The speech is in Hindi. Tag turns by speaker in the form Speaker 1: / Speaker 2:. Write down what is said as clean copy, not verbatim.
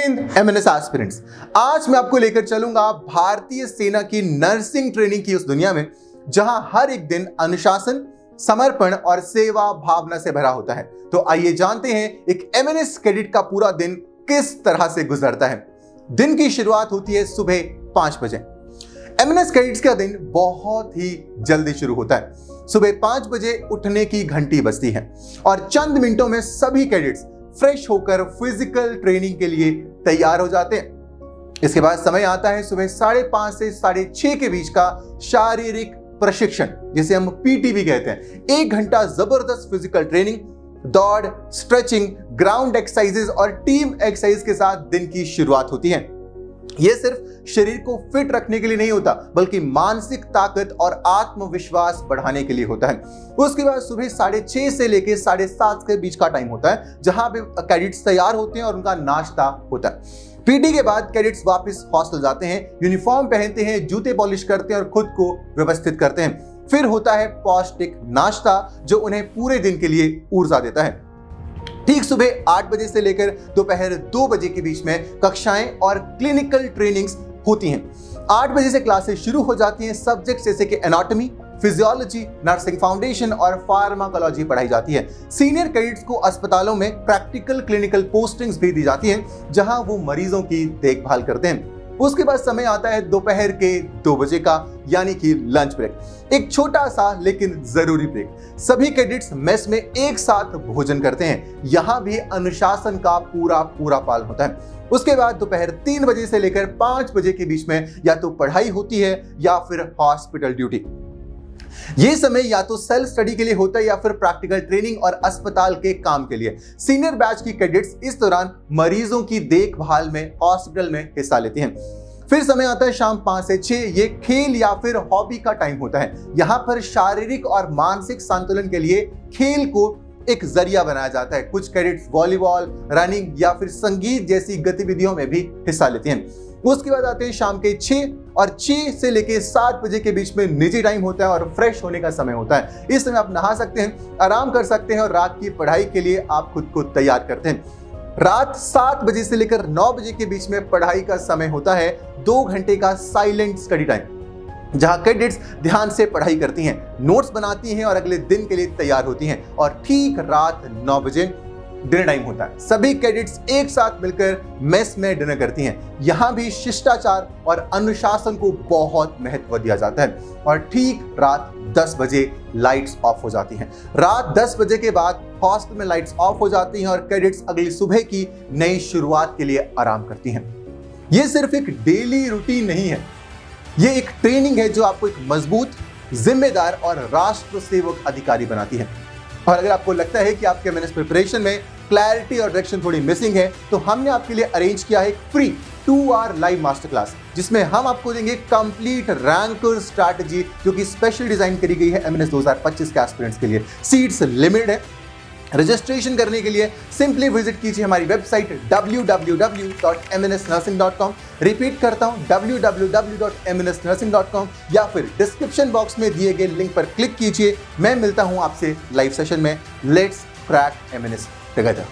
Speaker 1: Hind MNS aspirants. आज मैं आपको लेकर चलूंगा भारतीय सेना की नर्सिंग ट्रेनिंग की उस दुनिया में जहां हर एक दिन अनुशासन, समर्पण और सेवा भावना से भरा होता है। तो आइए जानते हैं एक एमएनएस कैडेट का पूरा दिन किस तरह से गुजरता है। दिन की शुरुआत होती है सुबह 5 बजे। एमएनएस कैडेट्स का दिन बहुत ही जल्दी शुरू होता है। सुबह 5 बजे उठने की घंटी बजती है और चंद मिनटों में सभी कैडेट्स फ्रेश होकर फिजिकल ट्रेनिंग के लिए तैयार हो जाते हैं। इसके बाद समय आता है सुबह 5:30 से 6:30 के बीच का शारीरिक प्रशिक्षण, जिसे हम पीटी भी कहते हैं। 1 घंटा जबरदस्त फिजिकल ट्रेनिंग, दौड़, स्ट्रेचिंग, ग्राउंड एक्सरसाइजेस और टीम एक्सरसाइज के साथ दिन की शुरुआत होती है। यह सिर्फ शरीर को फिट रखने के लिए नहीं होता, बल्कि मानसिक ताकत और आत्मविश्वास बढ़ाने के लिए होता है। उसके बाद सुबह 6:30 से लेकर 7:30 के बीच का टाइम होता है, जहां पे कैडेट्स तैयार होते हैं और उनका नाश्ता होता है। पीटी के बाद कैडेट्स वापस हॉस्टल जाते हैं, यूनिफॉर्म पहनते हैं, जूते पॉलिश करते हैं और खुद को व्यवस्थित करते हैं। फिर होता है पौष्टिक नाश्ता, जो उन्हें पूरे दिन के लिए ऊर्जा देता है। ठीक सुबह 8 बजे से लेकर दोपहर 2 बजे के बीच में कक्षाएं और क्लिनिकल ट्रेनिंग्स होती हैं। 8 बजे से क्लासेस शुरू हो जाती हैं। सब्जेक्ट जैसे कि एनाटॉमी, फिजियोलॉजी, नर्सिंग फाउंडेशन और फार्माकोलॉजी पढ़ाई जाती है। सीनियर कैडेट्स को अस्पतालों में प्रैक्टिकल क्लिनिकल पोस्टिंग्स भी दी जाती हैं, जहां वो मरीजों की देखभाल करते हैं। उसके बाद समय आता है दोपहर के 2 बजे का, यानी कि लंच ब्रेक। एक छोटा सा लेकिन जरूरी ब्रेक। सभी कैडेट्स मेस में एक साथ भोजन करते हैं। यहां भी अनुशासन का पूरा पालन होता है। उसके बाद दोपहर 3 बजे से लेकर 5 बजे के बीच में या तो पढ़ाई होती है या फिर हॉस्पिटल ड्यूटी। ये समय या तो सेल्फ स्टडी के लिए होता है या फिर प्रैक्टिकल ट्रेनिंग और अस्पताल के काम के लिए। सीनियर बैच की कैडेट्स इस दौरान मरीजों की देखभाल में हॉस्पिटल में हिस्सा लेते हैं। फिर समय आता है शाम 5 से 6। ये खेल या फिर हॉबी का टाइम होता है। यहाँ पर शारीरिक और मानसिक संतुलन के लिए खेल को एक जरिया बनाया जाता है। कुछ कैडेट्स वॉलीबॉल, रनिंग या फिर संगीत जैसी गतिविधियों में भी हिस्सा लेते हैं। उसके बाद आते हैं शाम के 6 और 6 से लेकर 7 बजे के बीच में निजी टाइम होता है और फ्रेश होने का समय होता है। इस समय आप नहा सकते हैं, आराम कर सकते हैं और रात की पढ़ाई के लिए आप खुद को तैयार करते हैं। रात 7 बजे से लेकर 9 बजे के बीच में पढ़ाई का समय होता है। 2 घंटे का साइलेंट स्टडी टाइम, जहां कैडेट्स ध्यान से पढ़ाई करती हैं, नोट्स बनाती हैं और अगले दिन के लिए तैयार होती हैं। और ठीक रात 9 बजे डिनर टाइम होता है। सभी कैडेट्स एक साथ मिलकर मेस में डिनर करती हैं। यहां भी शिष्टाचार और अनुशासन को बहुत महत्व दिया जाता है। और ठीक रात 10 बजे लाइट्स ऑफ हो जाती हैं। रात 10 बजे के बाद हॉस्टल में लाइट्स ऑफ हो जाती हैं और कैडेट्स अगली सुबह की नई शुरुआत के लिए आराम करती हैं। यह सिर्फ एक डेली रूटीन नहीं है, यह एक ट्रेनिंग है जो आपको एक मजबूत, जिम्मेदार और राष्ट्र सेवक अधिकारी बनाती है। और अगर आपको लगता है कि आपके एमएनएस प्रिपरेशन में क्लैरिटी और डायरेक्शन थोड़ी मिसिंग है, तो हमने आपके लिए अरेंज किया है एक free 2 hour live master class, जिसमें हम आपको देंगे कंप्लीट रैंकर स्ट्रैटेजी, जो कि स्पेशल डिजाइन करी गई है एमएनएस 2025 के एस्पिरेंट्स के लिए। सीट्स लिमिटेड है। रजिस्ट्रेशन करने के लिए सिंपली विजिट कीजिए हमारी वेबसाइट www.mnsnursing.com। रिपीट करता हूं, www.mnsnursing.com, या फिर डिस्क्रिप्शन बॉक्स में दिए गए लिंक पर क्लिक कीजिए। मैं मिलता हूं आपसे लाइव सेशन में। Let's crack MNS together.